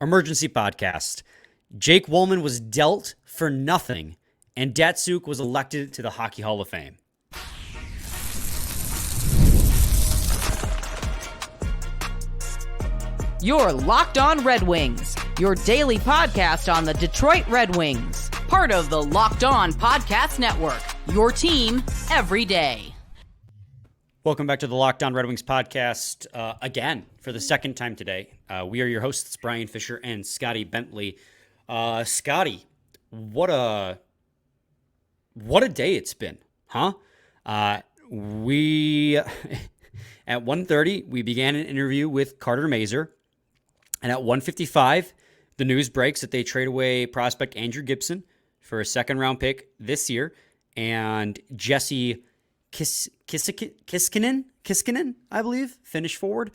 Emergency podcast. Jake Walman was dealt for nothing, and Datsyuk was elected to the Hockey Hall of Fame. You're Locked On Red Wings, your daily podcast on the Detroit Red Wings. Part of the Locked On Podcast Network, your team every day. Welcome back to the Locked On Red Wings podcast again for the second time today. We are your hosts, Brian Fisher and Scotty Bentley. Scotty, what a day it's been, huh? We at 1:30 we began an interview with Carter Mazur, and at 1:55 the news breaks that they trade away prospect Andrew Gibson for a second-round pick this year, and Jeese Kiiskinen, I believe, Finnish forward.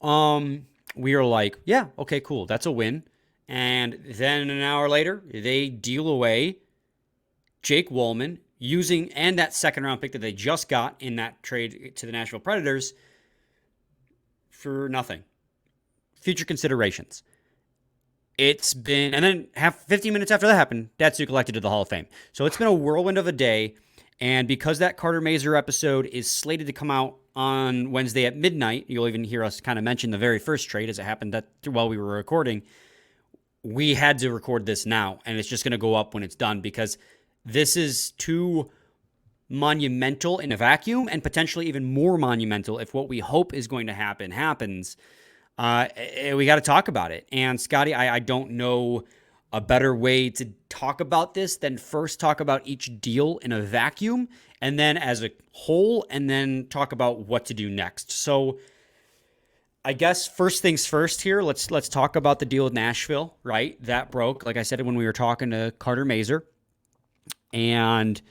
We are like, yeah, okay, cool, that's a win. And then an hour later, they deal away Jake Walman and that second-round pick that they just got in that trade to the Nashville Predators for nothing. Future considerations. It's been, and then 15 minutes after that happened, Datsyuk elected to the Hall of Fame. So it's been a whirlwind of a day. And because that Carter Mazur episode is slated to come out on Wednesday at midnight, you'll even hear us kind of mention the very first trade as it happened while we were recording. We had to record this now, and it's just going to go up when it's done because this is too monumental in a vacuum and potentially even more monumental if what we hope is going to happen happens. We got to talk about it. And Scotty, I don't know a better way to talk about this than first talk about each deal in a vacuum and then as a whole, and then talk about what to do next. So I guess first things first here, let's talk about the deal with Nashville, right? That broke, like I said, when we were talking to Carter Mazur. And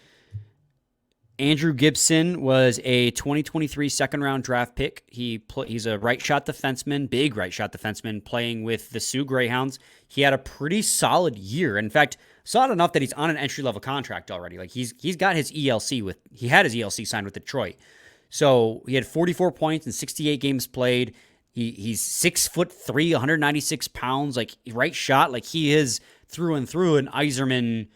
Andrew Gibson was a 2023 second-round draft pick. He's a right-shot defenseman, big right-shot defenseman, playing with the Sioux Greyhounds. He had a pretty solid year. In fact, solid enough that he's on an entry-level contract already. Like he's got his ELC he had his ELC signed with Detroit. So he had 44 points in 68 games played. He's 6'3", 196 pounds, like right shot. Like he is through and through an Yzerman,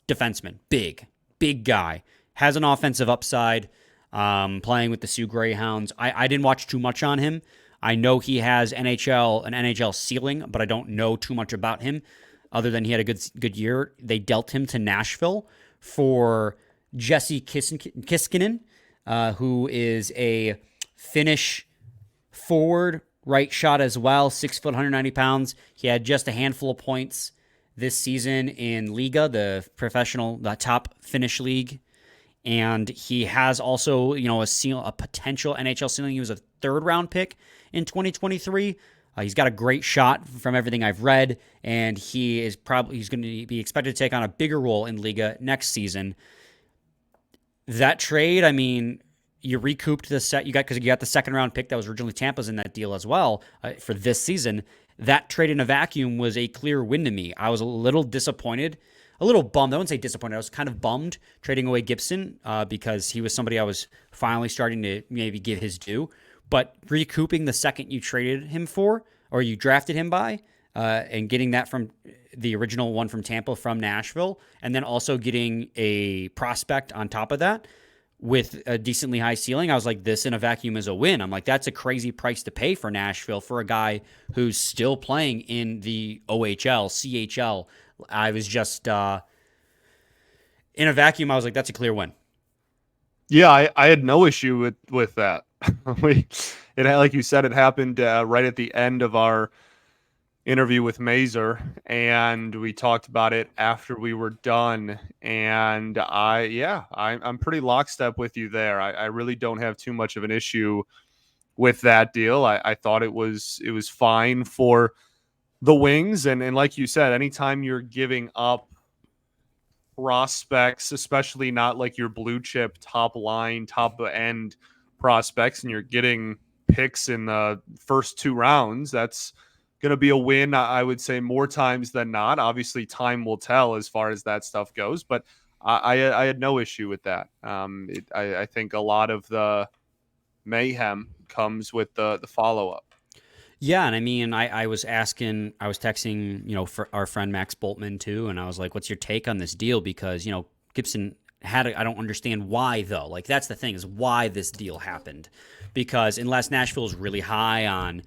defenseman. Big guy. Has an offensive upside, playing with the Sioux Greyhounds. I didn't watch too much on him. I know he has an NHL ceiling, but I don't know too much about him other than he had a good year. They dealt him to Nashville for Jeese Kiiskinen, who is a Finnish forward, right shot as well, 6 foot, 190 pounds. He had just a handful of points this season in Liga, the top Finnish league. And he has also, a potential NHL ceiling. He was a third-round pick in 2023. He's got a great shot from everything I've read, and he's going to be expected to take on a bigger role in Liga next season. That trade, I mean, you recouped because you got the second-round pick that was originally Tampa's in that deal as well for this season. That trade in a vacuum was a clear win to me. I was a little disappointed. A little bummed. I wouldn't say disappointed. I was kind of bummed trading away Gibson because he was somebody I was finally starting to maybe give his due. But recouping the second you traded him for, or you drafted him by, and getting that from the original one from Tampa from Nashville, and then also getting a prospect on top of that with a decently high ceiling, I was like, this in a vacuum is a win. I'm like, that's a crazy price to pay for Nashville for a guy who's still playing in the OHL, CHL. I was just, in a vacuum, I was like, that's a clear win. Yeah, I had no issue with that. Like you said, it happened right at the end of our interview with Mazur, and we talked about it after we were done. And I'm pretty lockstep with you there. I really don't have too much of an issue with that deal. I thought it was fine for the Wings, and like you said, anytime you're giving up prospects, especially not like your blue chip top end prospects, and you're getting picks in the first 2 rounds, that's going to be a win, I would say, more times than not. Obviously, time will tell as far as that stuff goes, but I had no issue with that. I think a lot of the mayhem comes with the follow-up. Yeah, and I mean, I was texting, for our friend Max Boltman too, and I was like, "What's your take on this deal?" Because Gibson I don't understand why though. Like that's the thing is why this deal happened, because unless Nashville is really high on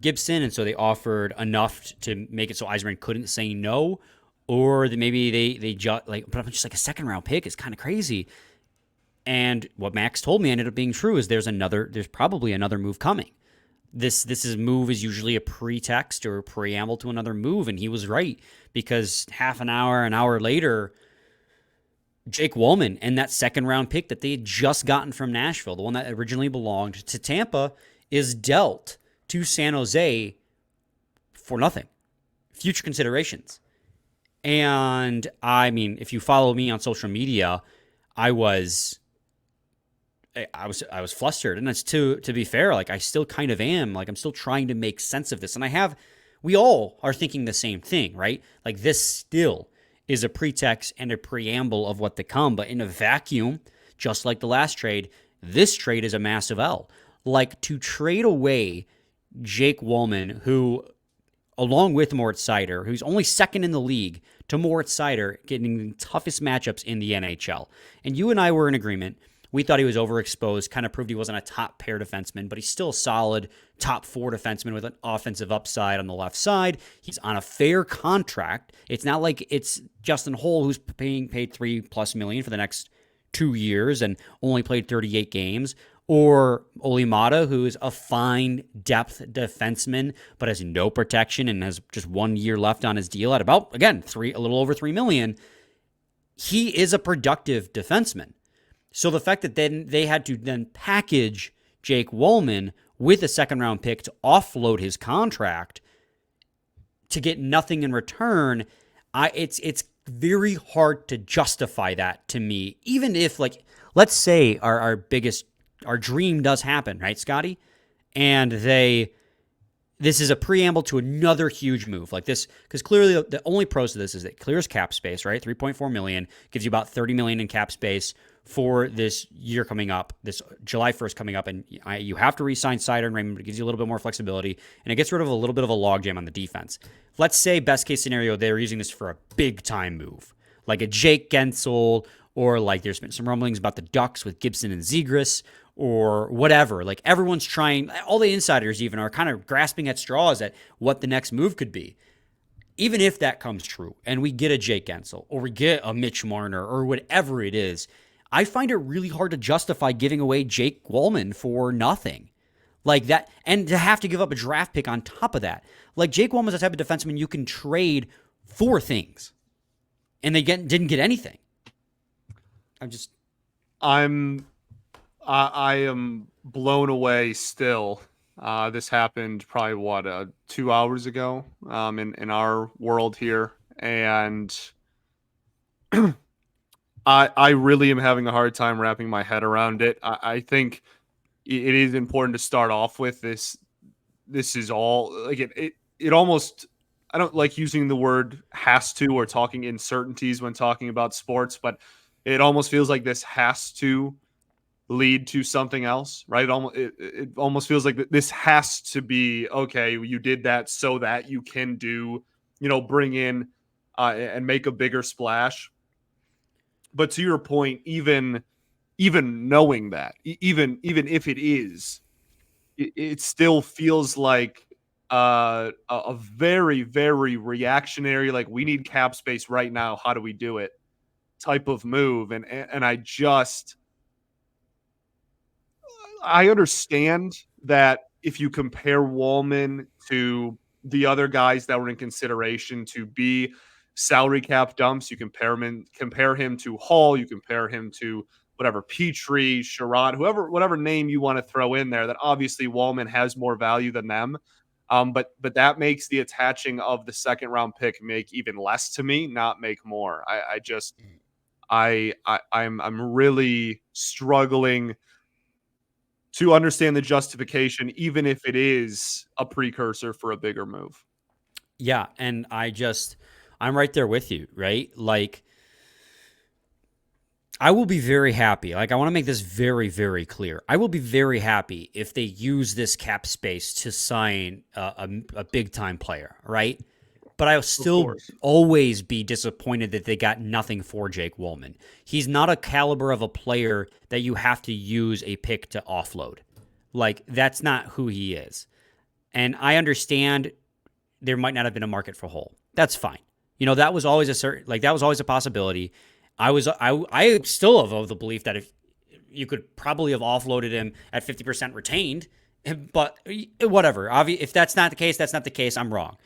Gibson, and so they offered enough to make it so Eiserman couldn't say no, or that maybe they just but just like a second round pick is kind of crazy. And what Max told me ended up being true is there's probably another move coming. Move is usually a pretext or a preamble to another move, and he was right because an hour later, Jake Walman and that second round pick that they had just gotten from Nashville, the one that originally belonged to Tampa, is dealt to San Jose for nothing, future considerations. And I mean, if you follow me on social media, I was flustered, and that's to be fair. Like I still kind of am. Like I'm still trying to make sense of this, and we all are thinking the same thing, right? Like this still is a pretext and a preamble of what to come, but in a vacuum, just like the last trade, this trade is a massive L. Like to trade away Jake Walman, who, along with Moritz Seider, who's only second in the league to Moritz Seider, getting the toughest matchups in the NHL. And you and I were in agreement. We thought he was overexposed, kind of proved he wasn't a top pair defenseman, but he's still a solid top 4 defenseman with an offensive upside on the left side. He's on a fair contract. It's not like it's Justin Holl who's paid $3+ million for the next 2 years and only played 38 games, or Oli Mata, who is a fine depth defenseman but has no protection and has just 1 year left on his deal at about, again, a little over $3 million. He is a productive defenseman. So the fact that then they had to then package Jake Walman with a second round pick to offload his contract to get nothing in return, it's very hard to justify that to me. Even if, like, let's say our dream does happen, right, Scotty? And this is a preamble to another huge move like this, because clearly the only pros to this is it clears cap space, right? $3.4 million gives you about $30 million in cap space for this year coming up, this July 1st coming up, and you have to re-sign Seider and Raymond, but it gives you a little bit more flexibility, and it gets rid of a little bit of a logjam on the defense. Let's say, best case scenario, they're using this for a big-time move, like a Jake Gensel, or like there's been some rumblings about the Ducks with Gibson and Zegras, or whatever. Like everyone's trying, all the insiders even are kind of grasping at straws at what the next move could be. Even if that comes true, and we get a Jake Gensel, or we get a Mitch Marner, or whatever it is, I find it really hard to justify giving away Jake Walman for nothing. Like that, and to have to give up a draft pick on top of that. Like Jake Walman's the type of defenseman you can trade for things, and they didn't get anything. I am blown away still. This happened probably 2 hours ago in our world here, and I really am having a hard time wrapping my head around it. I think it is important to start off with this. This is all like it almost, I don't like using the word has to or talking in certainties when talking about sports, but it almost feels like this has to lead to something else, right? It almost feels like this has to be, okay, you did that so that you can bring in and make a bigger splash. But to your point, even knowing that, even if it is, it still feels like a very, very reactionary, like we need cap space right now, how do we do it type of move. And I understand that if you compare Walman to the other guys that were in consideration to be salary cap dumps, you compare him to Hall, you compare him to whatever, Petrie, Sherrod, whatever name you want to throw in there, that obviously Walman has more value than them. But that makes the attaching of the second round pick make even less to me, not make more. I'm really struggling to understand the justification, even if it is a precursor for a bigger move. Yeah, and I'm right there with you, right? Like, I will be very happy. Like, I want to make this very, very clear. I will be very happy if they use this cap space to sign a big time player, right? But I'll still always be disappointed that they got nothing for Jake Walman. He's not a caliber of a player that you have to use a pick to offload. Like, that's not who he is. And I understand there might not have been a market for Hull. That's fine. That was always that was always a possibility. I still have of the belief that if you could probably have offloaded him at 50% retained, but whatever. If that's not the case, that's not the case. I'm wrong.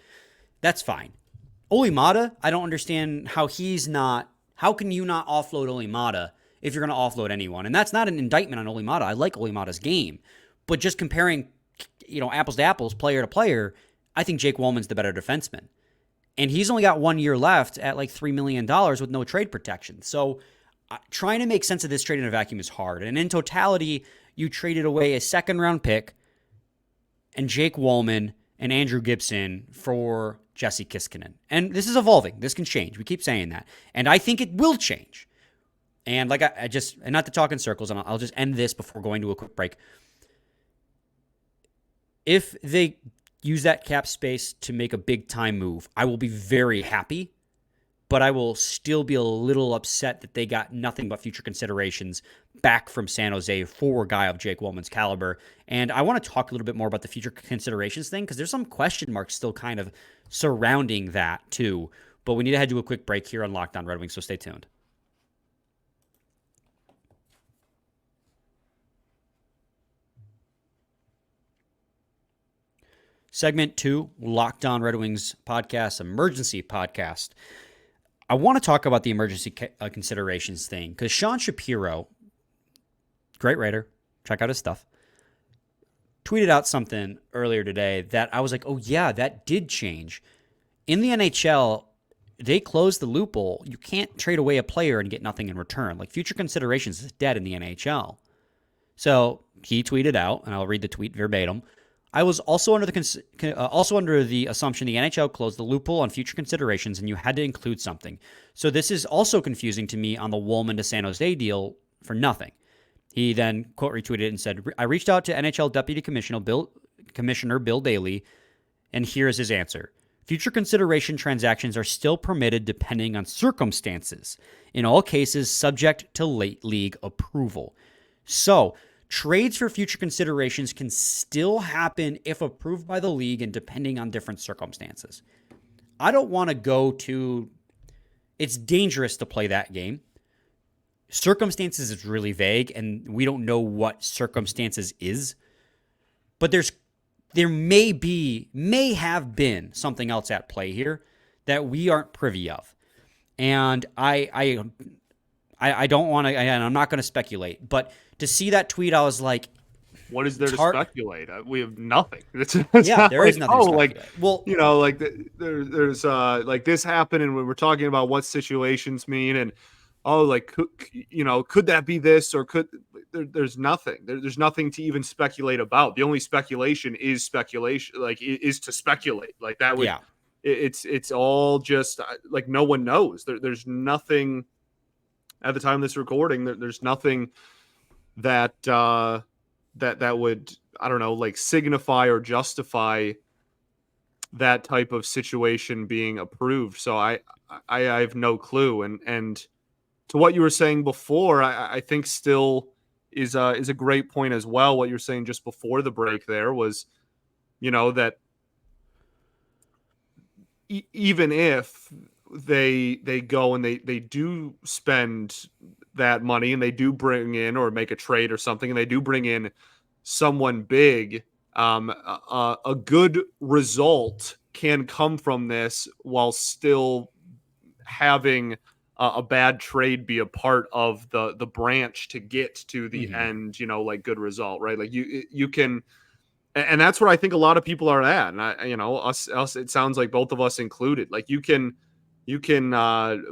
That's fine. Olimata, I don't understand how can you not offload Olimata if you're going to offload anyone? And that's not an indictment on Olimata. I like Olimata's game, but just comparing, apples to apples, player to player, I think Jake Walman's the better defenseman. And he's only got 1 year left at like $3 million with no trade protection. So trying to make sense of this trade in a vacuum is hard. And in totality, you traded away a second-round pick and Jake Walman and Andrew Gibson for Jeese Kiiskinen. And this is evolving. This can change. We keep saying that. And I think it will change. And like and not to talk in circles, and I'll just end this before going to a quick break. If they use that cap space to make a big time move, I will be very happy, but I will still be a little upset that they got nothing but future considerations back from San Jose for a guy of Jake Walman's caliber. And I want to talk a little bit more about the future considerations thing because there's some question marks still kind of surrounding that too. But we need to head to a quick break here on Locked On Red Wings, so stay tuned. Segment 2, Locked On Red Wings podcast, emergency podcast. I want to talk about the emergency considerations thing because Sean Shapiro, great writer, check out his stuff, tweeted out something earlier today that I was like, oh yeah, that did change. In the NHL, they closed the loophole. You can't trade away a player and get nothing in return. Like, future considerations is dead in the NHL. So he tweeted out, and I'll read the tweet verbatim. I was also under the assumption the NHL closed the loophole on future considerations and you had to include something. So this is also confusing to me on the Walman to San Jose deal for nothing. He then quote retweeted and said, I reached out to NHL Deputy Commissioner Bill Daly, and here is his answer. Future consideration transactions are still permitted depending on circumstances, in all cases subject to late league approval. So trades for future considerations can still happen if approved by the league and depending on different circumstances. I don't want to go to... It's dangerous to play that game. Circumstances is really vague, and we don't know what circumstances is. But there may have been something else at play here that we aren't privy of. And I don't want to... And I'm not going to speculate, but to see that tweet, I was like, what is there to speculate? We have nothing. It's there is nothing to speculate. Like, well, there's like this happened, and when we're talking about what situations mean, and could that be this, or there's nothing. There's nothing to even speculate about. The only speculation is speculation, like is to speculate. Like that would, it's all just like no one knows. There's nothing at the time of this recording. There's nothing that would, I don't know, like signify or justify that type of situation being approved. So I have no clue. And to what you were saying before, I think still is a great point as well. What you were saying just before the break there was, that even if they go and they do spend that money and they do bring in or make a trade or something and they do bring in someone big, a good result can come from this while still having a bad trade be a part of the branch to get to the end, like good result, right? Like you can, and that's where I think a lot of people are at. And us, it sounds like both of us included, like you can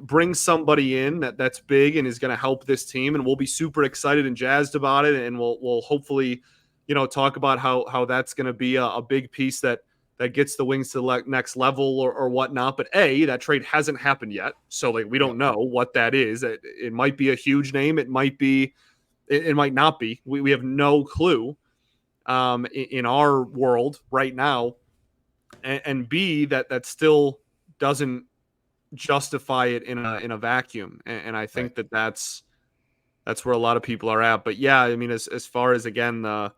bring somebody in that's big and is going to help this team, and we'll be super excited and jazzed about it, and we'll hopefully talk about how that's going to be a big piece that that gets the Wings to the next level or whatnot. But that trade hasn't happened yet. So like, we don't know what that is. It might be a huge name. It might be, it might not be. We have no clue in our world right now. And B, that still doesn't justify it in a vacuum. And I think that's where a lot of people are at. But yeah, I mean, as far as, again, the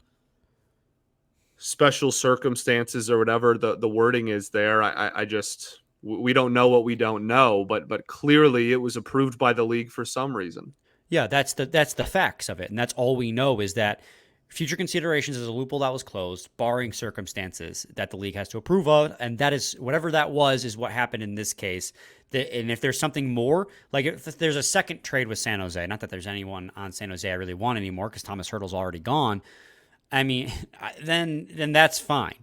special circumstances or whatever the wording is there, I just, we don't know what we don't know, but clearly it was approved by the league for some reason. Yeah, that's the facts of it. And that's all we know, is that future considerations is a loophole that was closed, barring circumstances that the league has to approve of. And that is, whatever that was, is what happened in this case. And if there's something more, like if there's a second trade with San Jose, not that there's anyone on San Jose I really want anymore because Thomas Hertl's already gone, I mean, then that's fine.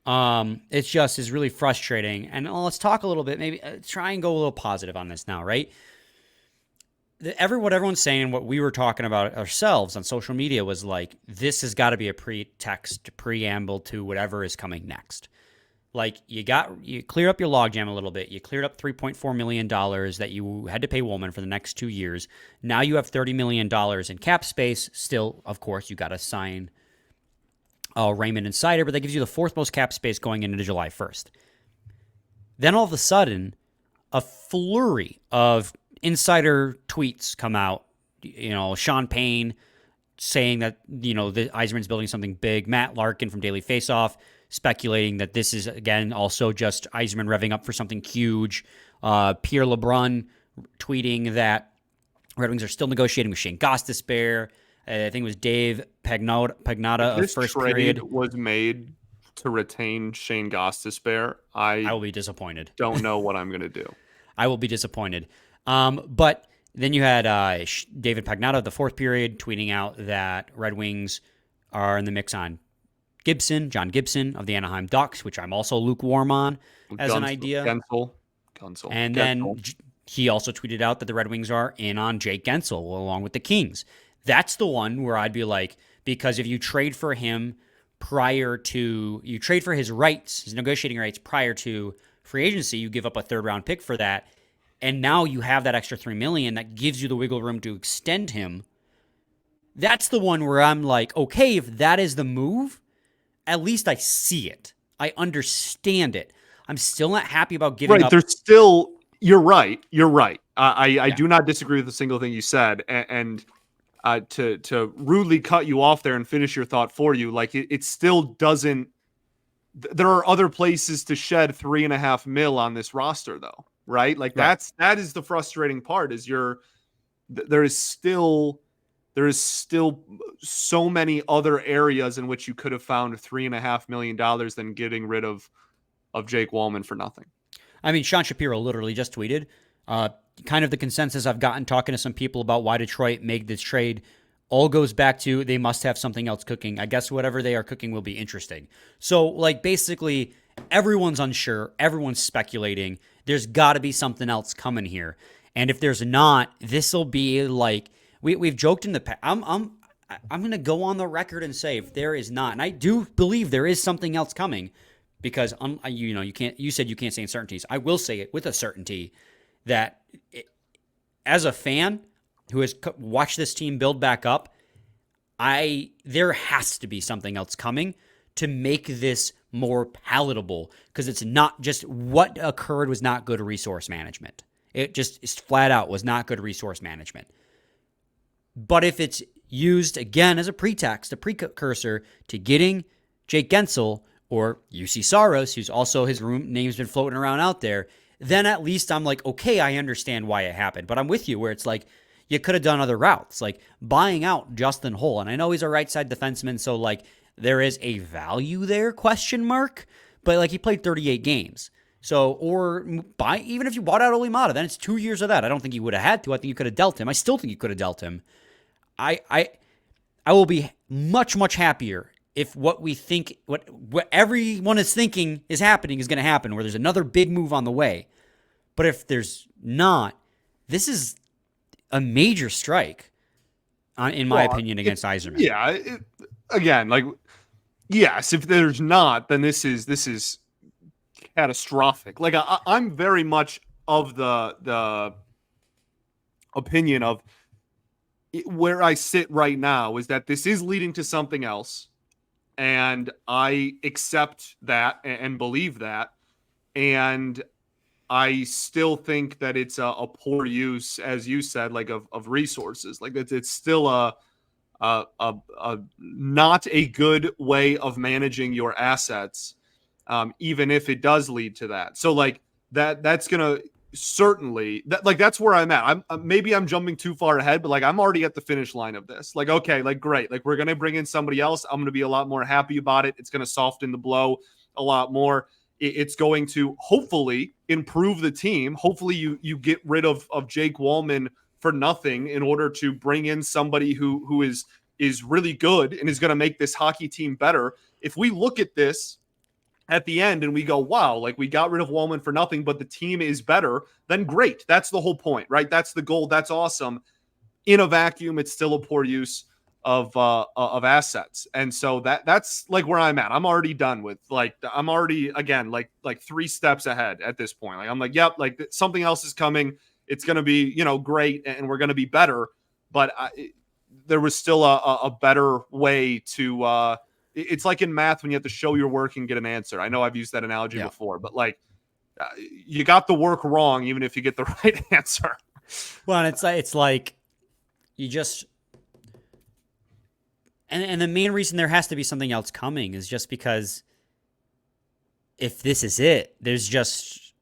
It's just is really frustrating. And let's talk a little bit, maybe try and go a little positive on this now, right? What everyone's saying, what we were talking about ourselves on social media was like, this has got to be a preamble to whatever is coming next. Like you cleared up your logjam a little bit. You cleared up $3.4 million that you had to pay Walman for the next 2 years. Now you have $30 million in cap space. Still, of course, you got to sign Raymond and Seider, but that gives you the fourth most cap space going into July 1st. Then all of a sudden, a flurry of insider tweets come out. Sean Payne saying that, the Yzerman's building something big. Matt Larkin from Daily Faceoff speculating that this is, again, also just Yzerman revving up for something huge. Pierre LeBrun tweeting that Red Wings are still negotiating with Shane Gostisbehere. I think it was Dave Pagnotta of First Period. Was made to retain Shane Gostisbehere. I will be disappointed. Don't know what I'm going to do. I will be disappointed. But then you had David Pagnotta of the Fourth Period tweeting out that Red Wings are in the mix on John Gibson of the Anaheim Ducks, which I'm also lukewarm on as an idea. Guentzel. And then he also tweeted out that the Red Wings are in on Jake Guentzel along with the Kings. That's the one where I'd be like, because if you trade for him you trade for his rights, his negotiating rights prior to free agency, you give up a third-round pick for that, and now you have that extra $3 million that gives you the wiggle room to extend him. That's the one where I'm like, okay, if that is the move, at least I see it. I understand it. I'm still not happy about giving up. There's still, you're right. I do not disagree with a single thing you said. And to rudely cut you off there and finish your thought for you, like it still doesn't, there are other places to shed $3.5 million on this roster though. Right? Like that is the frustrating part, is there is still so many other areas in which you could have found $3.5 million than getting rid of Jake Walman for nothing. I mean, Sean Shapiro literally just tweeted, kind of the consensus I've gotten talking to some people about why Detroit made this trade all goes back to they must have something else cooking. I guess whatever they are cooking will be interesting. So like basically everyone's unsure. Everyone's speculating. There's got to be something else coming here. And if there's not, this will be like, we've joked in the past. I'm going to go on the record and say if there is not, and I do believe there is something else coming, because you said you can't say uncertainties. I will say it with a certainty that as a fan who has watched this team build back up, there has to be something else coming to make this more palatable, because it's not just what occurred was not good resource management. It just flat out was not good resource management. But if it's used again as a pretext, a precursor to getting Jake Guentzel or UC Saros, who's also his name's been floating around out there, then at least I'm like, okay, I understand why it happened. But I'm with you where it's like, you could have done other routes, like buying out Justin Holl. And I know he's a right side defenseman, so like there is a value there, question mark. But like he played 38 games. So, even if you bought out Olimata, then it's 2 years of that. I don't think you would have had to. I think you could have dealt him. I still think you could have dealt him. I will be much, much happier if what we think, what everyone is thinking is happening is going to happen, where there's another big move on the way. But if there's not, this is a major strike, in my opinion, against Yzerman. Yeah. Again, like, yes, if there's not, then this is catastrophic. Like I'm very much of the opinion of where I sit right now is that this is leading to something else, and I accept that and believe that, and I still think that it's a poor use, as you said, like of resources. Like it's still a not a good way of managing your assets, even if it does lead to that. So like that's gonna certainly that's where I'm at. Maybe I'm jumping too far ahead, but like I'm already at the finish line of this. Like, okay, like great, like we're gonna bring in somebody else. I'm gonna be a lot more happy about it. It's gonna soften the blow a lot more. It's going to hopefully improve the team. Hopefully you get rid of Jake Walman for nothing in order to bring in somebody who is really good and is going to make this hockey team better. If we look at this at the end and we go, wow, like we got rid of Walman for nothing, but the team is better, then great. That's the whole point, right? That's the goal. That's awesome. In a vacuum, it's still a poor use of assets. And so that's like where I'm at. I'm already done with I'm already again, like 3 steps ahead at this point. Like I'm like, yep, like something else is coming. It's going to be, great. And we're going to be better. But there was still a better way to, it's like in math when you have to show your work and get an answer. I know I've used that analogy before, but you got the work wrong, even if you get the right answer. Well, and it's like you just, and the main reason there has to be something else coming is just because if this is it, there's just,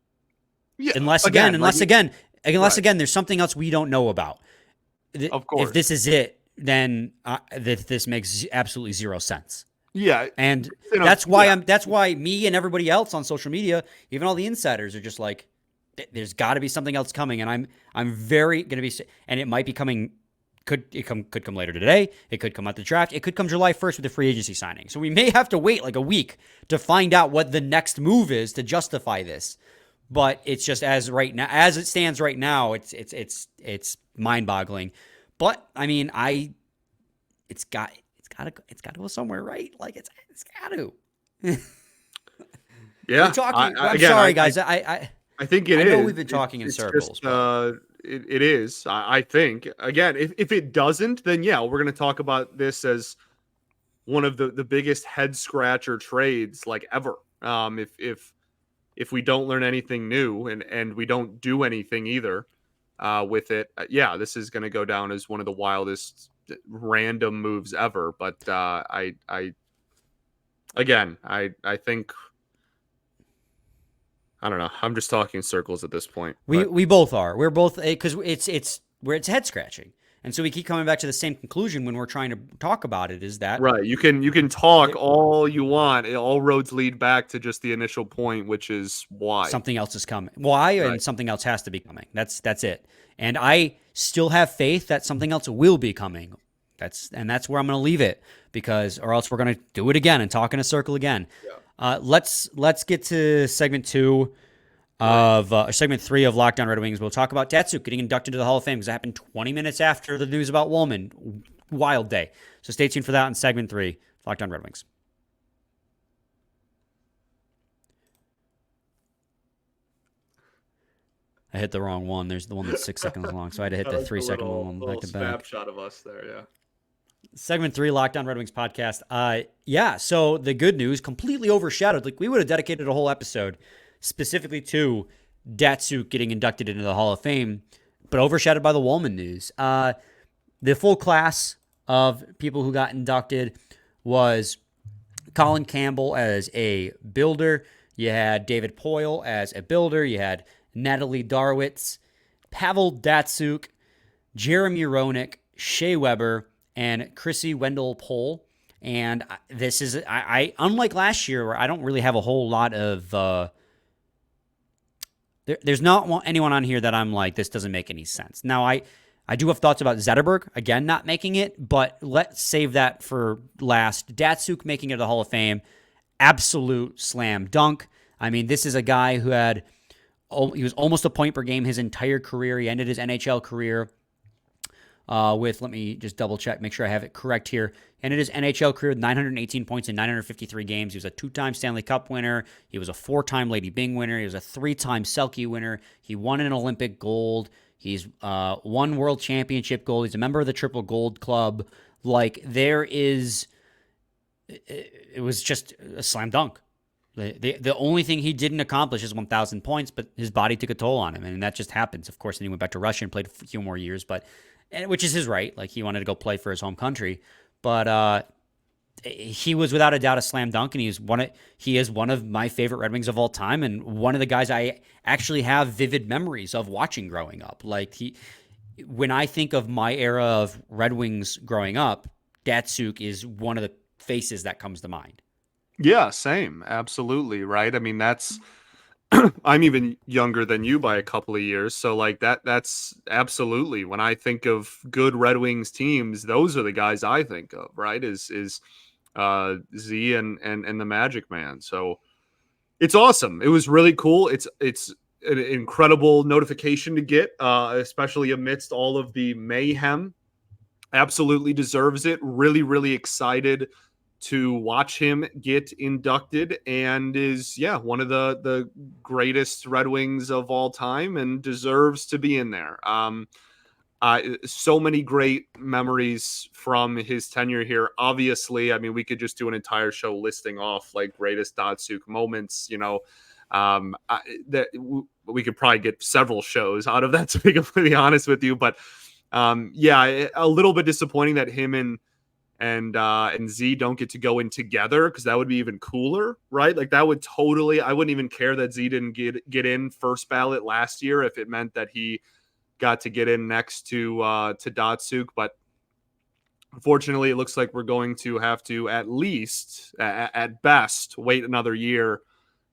unless again, there's something else we don't know about. Of course. If this is it, then this makes absolutely zero sense. Yeah. And that's why me and everybody else on social media, even all the insiders, are just like, there's got to be something else coming. And I'm very going to be, and it might be coming. Could come later today. It could come at the draft. It could come July 1st with the free agency signing. So we may have to wait like a week to find out what the next move is to justify this. But it's just as it stands right now, it's mind-boggling. But I mean, it's got to go somewhere, right? Like it's got to. Yeah. I'm sorry, guys. I think it is. I know we've been talking in circles. Just, it is. I think, again, if it doesn't, then yeah, we're going to talk about this as one of the biggest head scratcher trades like ever. If we don't learn anything new and we don't do anything either with it, yeah, this is going to go down as one of the wildest random moves ever. But I think. I don't know. I'm just talking in circles at this point. We both are. We're both, because it's head scratching, and so we keep coming back to the same conclusion when we're trying to talk about it. Is that right? You can talk all you want. All roads lead back to just the initial point, which is why something else is coming. Why and something else has to be coming. That's it. And I still have faith that something else will be coming. That's where I'm going to leave it, or else we're going to do it again and talk in a circle again. Yeah. Let's get to segment 2 of segment 3 of Locked On Red Wings. We'll talk about Datsyuk getting inducted to the Hall of Fame because it happened 20 minutes after the news about Walman. Wild day. So stay tuned for that in segment 3, Locked On Red Wings. I hit the wrong one. There's the one that's 6 seconds long, so I had to hit the 3-second one back to back. Snapshot of us there, yeah. Segment 3, Locked On Red Wings podcast. So the good news, completely overshadowed. Like, we would have dedicated a whole episode specifically to Datsyuk getting inducted into the Hall of Fame, but overshadowed by the Walman news. The full class of people who got inducted was Colin Campbell as a builder. You had David Poyle as a builder. You had Natalie Darwitz, Pavel Datsyuk, Jeremy Roenick, Shea Weber, and Chrissy Wendell-Pohl. And this is, I unlike last year where I don't really have a whole lot of, there's not anyone on here that I'm like, this doesn't make any sense. Now, I do have thoughts about Zetterberg, again, not making it, but let's save that for last. Datsyuk making it to the Hall of Fame, absolute slam dunk. I mean, this is a guy who he was almost a point per game his entire career. He ended his NHL career with, let me just double check, make sure I have it correct here. And it is NHL career with 918 points in 953 games. He was a 2-time Stanley Cup winner. He was a 4-time Lady Byng winner. He was a 3-time Selke winner. He won an Olympic gold. He's won World Championship gold. He's a member of the Triple Gold Club. Like, it was just a slam dunk. The only thing he didn't accomplish is 1,000 points, but his body took a toll on him, and that just happens. Of course, then he went back to Russia and played a few more years, which is his right. Like, he wanted to go play for his home country. But he was without a doubt a slam dunk, and he is one of my favorite Red Wings of all time, and one of the guys I actually have vivid memories of watching growing up. Like, when I think of my era of Red Wings growing up, Datsyuk is one of the faces that comes to mind. Yeah, same. Absolutely. Right. I mean, that's, I'm even younger than you by a couple of years. So like that's absolutely, when I think of good Red Wings teams, those are the guys I think of, right? Is Z and the Magic Man. So it's awesome. It was really cool. It's an incredible notification to get, especially amidst all of the mayhem. Absolutely deserves it. Really, really excited to watch him get inducted, and is one of the greatest Red Wings of all time, and deserves to be in there. So many great memories from his tenure here. Obviously, I mean, we could just do an entire show listing off like greatest Datsyuk moments. That we could probably get several shows out of that, to be completely honest with you. But a little bit disappointing that him and Z don't get to go in together, because that would be even cooler, right? Like, that would totally, I wouldn't even care that Z didn't get in first ballot last year if it meant that he got to get in next to Datsyuk. But unfortunately, it looks like we're going to have to at least, at best, wait another year.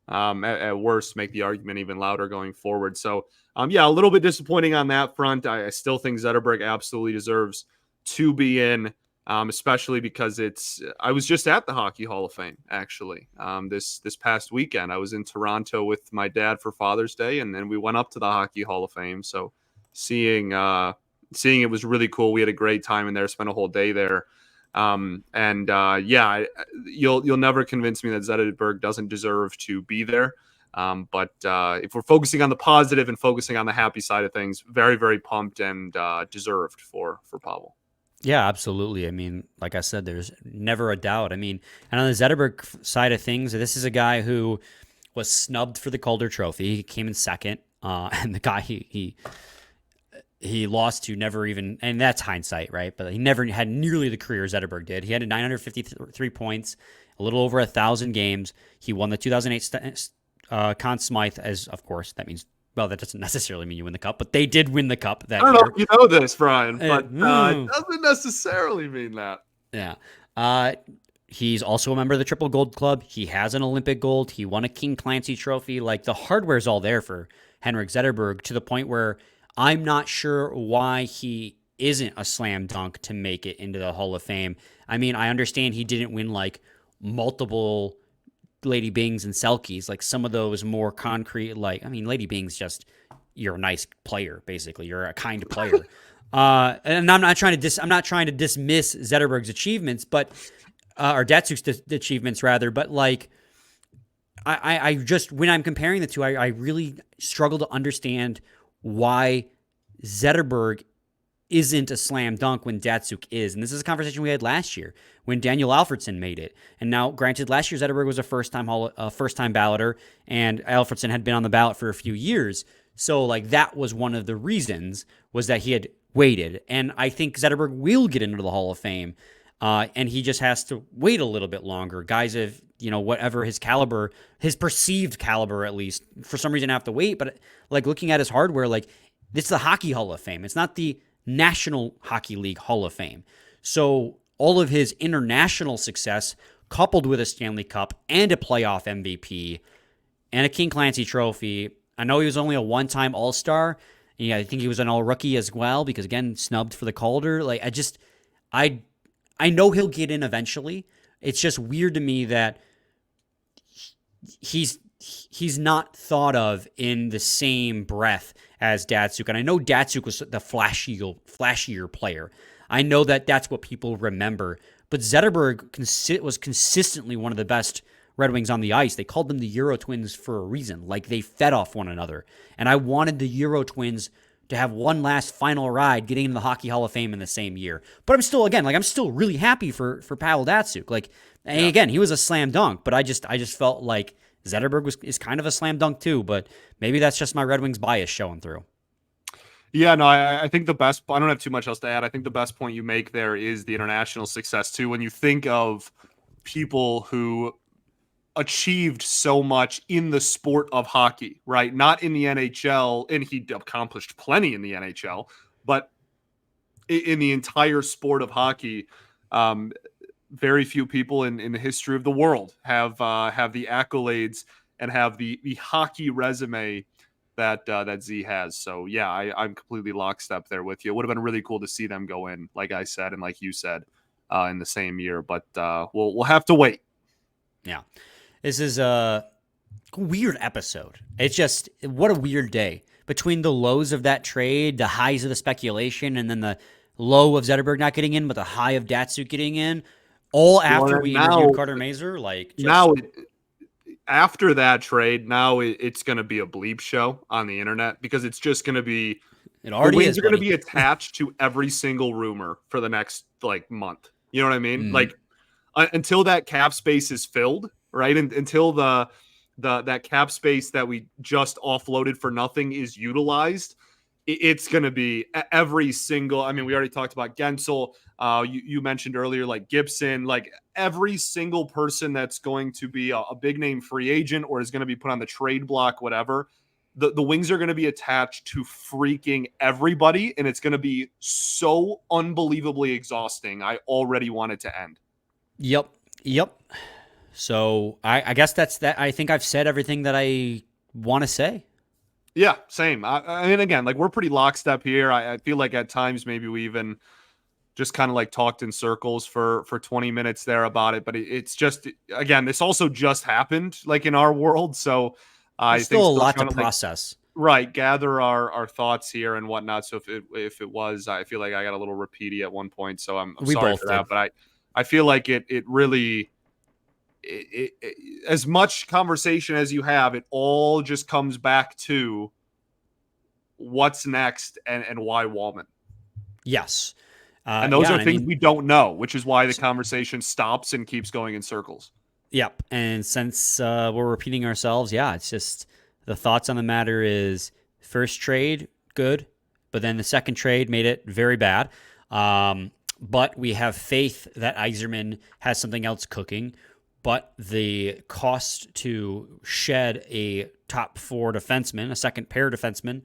At worst, make the argument even louder going forward. So, a little bit disappointing on that front. I still think Zetterberg absolutely deserves to be in. Especially because I was just at the Hockey Hall of Fame, actually, this past weekend. I was in Toronto with my dad for Father's Day, and then we went up to the Hockey Hall of Fame. So seeing it was really cool. We had a great time in there, spent a whole day there. You'll never convince me that Zetterberg doesn't deserve to be there. But if we're focusing on the positive and focusing on the happy side of things, very, very pumped and deserved for Pavel. Yeah, absolutely. I mean, like I said, there's never a doubt. I mean, and on the Zetterberg side of things, this is a guy who was snubbed for the Calder Trophy. He came in second, and the guy he lost to never even, and that's hindsight, right? But he never had nearly the career Zetterberg did. He had 953 points, a little over 1,000 games. He won the 2008 Conn Smythe, as, of course, that means, well, that doesn't necessarily mean you win the cup, but they did win the cup that year. I don't know if you know this, Brian, but it doesn't necessarily mean that. Yeah. He's also a member of the Triple Gold Club. He has an Olympic gold. He won a King Clancy trophy. Like, the hardware's all there for Henrik Zetterberg, to the point where I'm not sure why he isn't a slam dunk to make it into the Hall of Fame. I mean, I understand he didn't win like multiple Lady Byngs and Selkies, like some of those more concrete, like, I mean, Lady Bing's just, you're a nice player, basically. You're a kind player. And I'm not trying to dismiss Zetterberg's achievements, but or Datsyuk's achievements rather, but like, I just, when I'm comparing the two, I really struggle to understand why Zetterberg isn't a slam dunk when Datsyuk is. And this is a conversation we had last year when Daniel Alfredsson made it. And now, granted, last year Zetterberg was a first-time balloter, and Alfredsson had been on the ballot for a few years. So, like, that was one of the reasons, was that he had waited. And I think Zetterberg will get into the Hall of Fame, and he just has to wait a little bit longer. Guys of, whatever his caliber, his perceived caliber at least, for some reason have to wait. But, like, looking at his hardware, like, this is the Hockey Hall of Fame. It's not the National Hockey League Hall of Fame. So all of his international success, coupled with a Stanley Cup and a playoff MVP and a King Clancy trophy. I know he was only a one-time All-Star. Yeah, I think he was an All-Rookie as well, because, again, snubbed for the Calder. Like, I know he'll get in eventually. It's just weird to me that he's he's not thought of in the same breath as Datsyuk. And I know Datsyuk was the flashier player. I know that that's what people remember. But Zetterberg was consistently one of the best Red Wings on the ice. They called them the Euro Twins for a reason. Like, they fed off one another. And I wanted the Euro Twins to have one last final ride getting into the Hockey Hall of Fame in the same year. But I'm still really happy for Pavel Datsyuk. Like, and again, he was a slam dunk, but I just felt like Zetterberg is kind of a slam dunk too, but maybe that's just my Red Wings bias showing through. Yeah, no, I think the best, I don't have too much else to add. I think the best point you make there is the international success too. When you think of people who achieved so much in the sport of hockey, right? Not in the NHL, and he accomplished plenty in the NHL, but in the entire sport of hockey, very few people in the history of the world have the accolades and have the hockey resume that Z has. So yeah, I'm completely lockstep there with you. It would have been really cool to see them go in, like I said, and like you said, in the same year. But we'll have to wait. Yeah, this is a weird episode. It's just, what a weird day. Between the lows of that trade, the highs of the speculation, and then the low of Zetterberg not getting in, but the high of Datsyuk getting in, all after we interviewed Carter Mazur. Like, just... after that trade, now it's going to be a bleep show on the internet, because it's just going to be, it already is going to be attached to every single rumor for the next month. You know what I mean? Until that cap space is filled, right? And until that cap space that we just offloaded for nothing is utilized, it's going to be every single, I mean, we already talked about Gensel. You mentioned earlier, like Gibson, like every single person that's going to be a big name free agent or is going to be put on the trade block, whatever. The Wings are going to be attached to freaking everybody, and it's going to be so unbelievably exhausting. I already want it to end. Yep. So I guess that's that. I think I've said everything that I want to say. Yeah, same. I mean, again, like, we're pretty lockstep here. I feel like at times maybe we even just kind of like talked in circles for 20 minutes there about it. But it's just, again, this also just happened like in our world. So I think still a lot to process. Right. Gather our thoughts here and whatnot. So if it was, I feel like I got a little repeaty at one point. So I'm sorry for that. But I feel like it really, as much conversation as you have, it all just comes back to what's next and why Walman. Yes. And those are things we don't know, which is why the conversation stops and keeps going in circles. Yep. And since we're repeating ourselves, it's just the thoughts on the matter is first trade, good. But then the second trade made it very bad. But we have faith that Yzerman has something else cooking. But the cost to shed a top four defenseman, a second pair defenseman,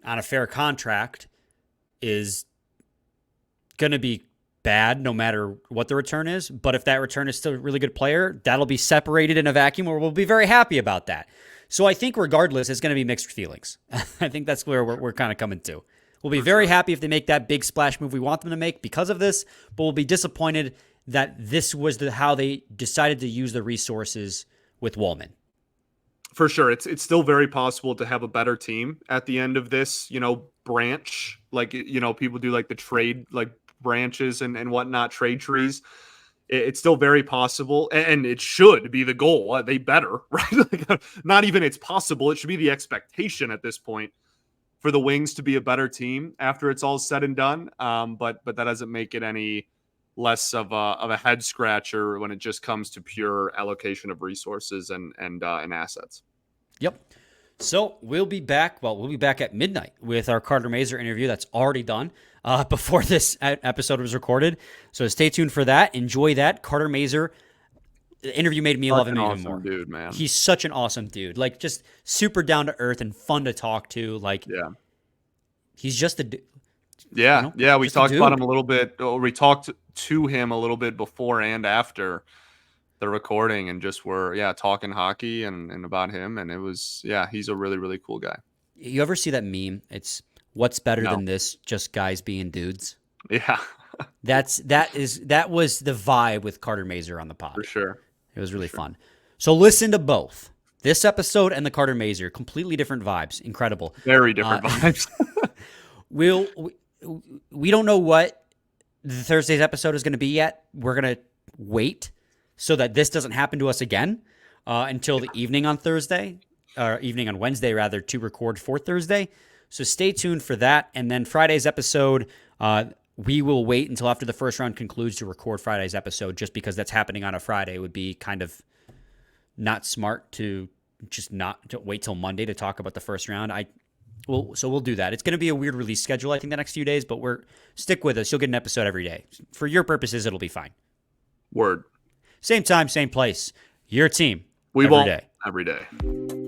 on a fair contract is going to be bad no matter what the return is. But if that return is still a really good player, that'll be separated in a vacuum, or we'll be very happy about that. So I think regardless, it's going to be mixed feelings. I think that's where we're kind of coming to. We'll be very happy if they make that big splash move we want them to make because of this, but we'll be disappointed that this was how they decided to use the resources with Walman. For sure. It's still very possible to have a better team at the end of this, branch. Like, people do like the trade, like branches and whatnot, trade trees. It's still very possible, and it should be the goal. They better, right? Not even it's possible. It should be the expectation at this point for the Wings to be a better team after it's all said and done. But that doesn't make it any less of a head scratcher when it just comes to pure allocation of resources and assets. Yep. So we'll be back. Well, we'll be back at midnight with our Carter Mazur interview. That's already done before this episode was recorded. So stay tuned for that. Enjoy that. Carter Mazur. The interview made me love him even more. Dude, man. He's such an awesome dude. Like, just super down to earth and fun to talk to. Like, he's just a dude. Yeah. We talked about him a little bit. Or we talked to him a little bit before and after the recording, and just were talking hockey and about him. And it was he's a really, really cool guy. You ever see that meme? It's what's better than this? Just guys being dudes. Yeah. that was the vibe with Carter Mazur on the pod. For sure. It was really fun. So listen to both. This episode and the Carter Mazer, completely different vibes. Incredible. Very different vibes. We don't know what the Thursday's episode is going to be yet. We're going to wait so that this doesn't happen to us again until the evening on Thursday, or evening on Wednesday, rather, to record for Thursday. So stay tuned for that. And then Friday's episode, we will wait until after the first round concludes to record Friday's episode, just because that's happening on a Friday. It would be kind of not smart to just not to wait till Monday to talk about the first round. So we'll do that. It's going to be a weird release schedule, I think, the next few days, but stick with us. You'll get an episode every day. For your purposes, it'll be fine. Word. Same time, same place. Your team. We every won't day. Every day.